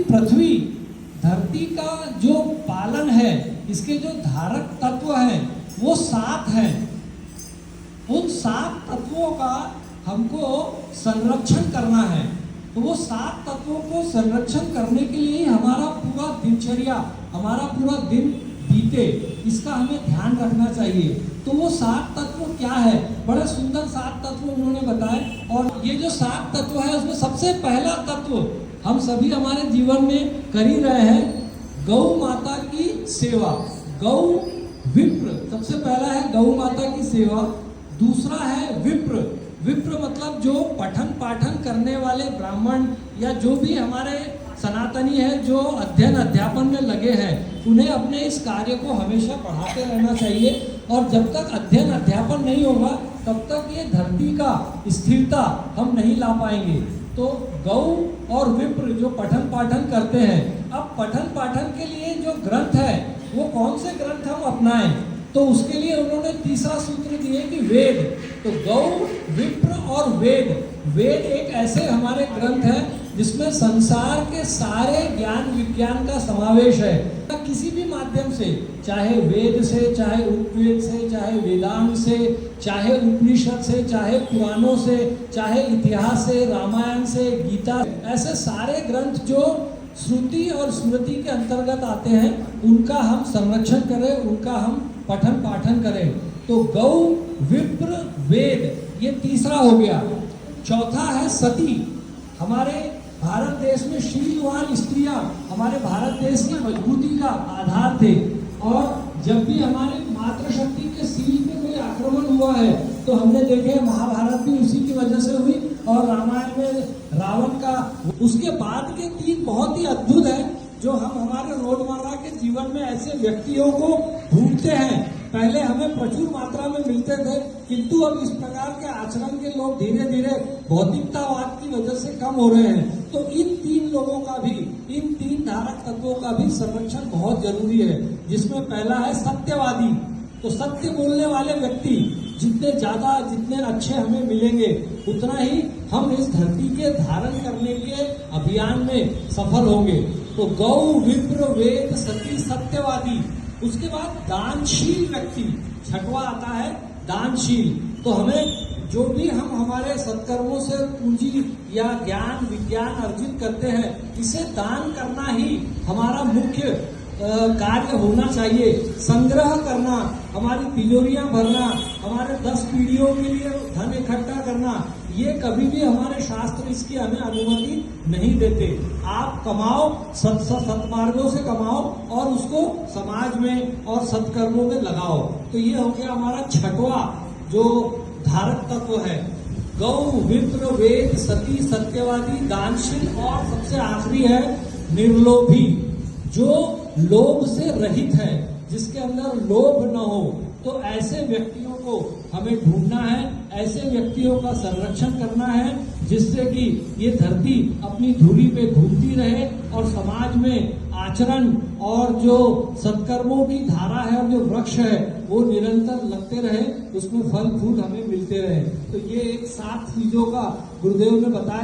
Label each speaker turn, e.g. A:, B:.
A: पृथ्वी धरती का जो पालन है, इसके जो धारक तत्व हैं वो 7 हैं। उन 7 तत्वों का हमको संरक्षण करना है। तो वो 7 तत्वों को संरक्षण करने के लिए हमारा पूरा दिनचर्या, हमारा पूरा दिन बीते, इसका हमें ध्यान रखना चाहिए। तो वो 7 तत्व क्या है, बड़े सुंदर 7 तत्व उन्होंने बताए। और ये जो 7 तत्व है उसमें सबसे पहला तत्व हम सभी हमारे जीवन में कर ही रहे हैं, गौ माता की सेवा। गौ विप्र, सबसे पहला है गौ माता की सेवा। दूसरा है विप्र। विप्र मतलब जो पठन पाठन करने वाले ब्राह्मण या जो भी हमारे सनातनी है, जो अध्ययन अध्यापन में लगे हैं, उन्हें अपने इस कार्य को हमेशा बढ़ाते रहना चाहिए। और जब तक अध्ययन अध्यापन नहीं होगा तब तक ये धरती का स्थिरता हम नहीं ला पाएंगे। तो गौ और विप्र जो पठन पाठन करते हैं, अब पठन पाठन के लिए जो ग्रंथ है वो कौन से ग्रंथ हम अपनाएं, तो उसके लिए उन्होंने तीसरा सूत्र दिए कि वेद। तो गौ, विप्र और वेद। वेद एक ऐसे हमारे ग्रंथ हैं जिसमें संसार के सारे ज्ञान विज्ञान का समावेश है। किसी भी माध्यम से, चाहे वेद से, चाहे उपवेद से, चाहे वेदांग से, चाहे उपनिषद से, चाहे पुराणों से, चाहे इतिहास से, रामायण से, गीता, ऐसे सारे ग्रंथ जो श्रुति और स्मृति के अंतर्गत आते हैं, उनका हम संरक्षण करें, उनका हम पठन पाठन करें। तो गौ, विप्र, वेद, ये तीसरा हो गया। चौथा है सती। हमारे भारत देश में शीलवान स्त्रियां हमारे भारत देश की मजबूती का आधार थे। और जब भी हमारे मातृशक्ति के शील पे कोई आक्रमण हुआ है तो हमने देखे महाभारत भी उसी की वजह से हुई, और रामायण में रावण का। उसके बाद के 3 बहुत ही अद्भुत है जो हम हमारे रोजमर्रा के जीवन में ऐसे व्यक्तियों को ढूंढते हैं। पहले हमें प्रचुर मात्रा में मिलते थे, किंतु अब इस प्रकार के आचरण के लोग धीरे धीरे भौतिकतावाद की वजह से कम हो रहे हैं। तो इन 3 लोगों का भी, इन 3 धारक तत्वों का भी संरक्षण बहुत जरूरी है, जिसमें पहला है सत्यवादी। तो सत्य बोलने वाले व्यक्ति जितने ज्यादा, जितने अच्छे हमें मिलेंगे, उतना ही हम इस धरती के धारण करने के अभियान में सफल होंगे। तो गौ, विप्र, वेद, सती, सत्यवादी। उसके बाद दानशील व्यक्ति, 6वां आता है दानशील। तो हमें जो भी हम हमारे सत्कर्मों से पूंजी या ज्ञान विज्ञान अर्जित करते हैं, इसे दान करना ही हमारा मुख्य कार्य होना चाहिए। संग्रह करना, हमारी तिजोरियां भरना, हमारे 10 पीढ़ियों के लिए धन इकट्ठा करना, ये कभी भी हमारे शास्त्र इसकी हमें अनुमति नहीं देते। आप कमाओ, सत्मार्गों से कमाओ और उसको समाज में और सत्कर्मों में लगाओ। तो ये हो गया हमारा 6वां जो धारक तत्व है। गौ, विप्र, वेद, सती, सत्यवादी, दानशील, और सबसे आखिरी है निर्लोभी, जो लोभ से रहित है, जिसके अंदर लोभ न हो। तो ऐसे व्यक्तियों को हमें ढूंढना है, ऐसे व्यक्तियों का संरक्षण करना है, जिससे कि ये धरती अपनी धुरी पे घूमती रहे और समाज में आचरण और जो सत्कर्मों की धारा है और जो वृक्ष है वो निरंतर लगते रहे, उसमें फल फूल हमें मिलते रहे। तो ये एक 7 चीजों का गुरुदेव ने बताया।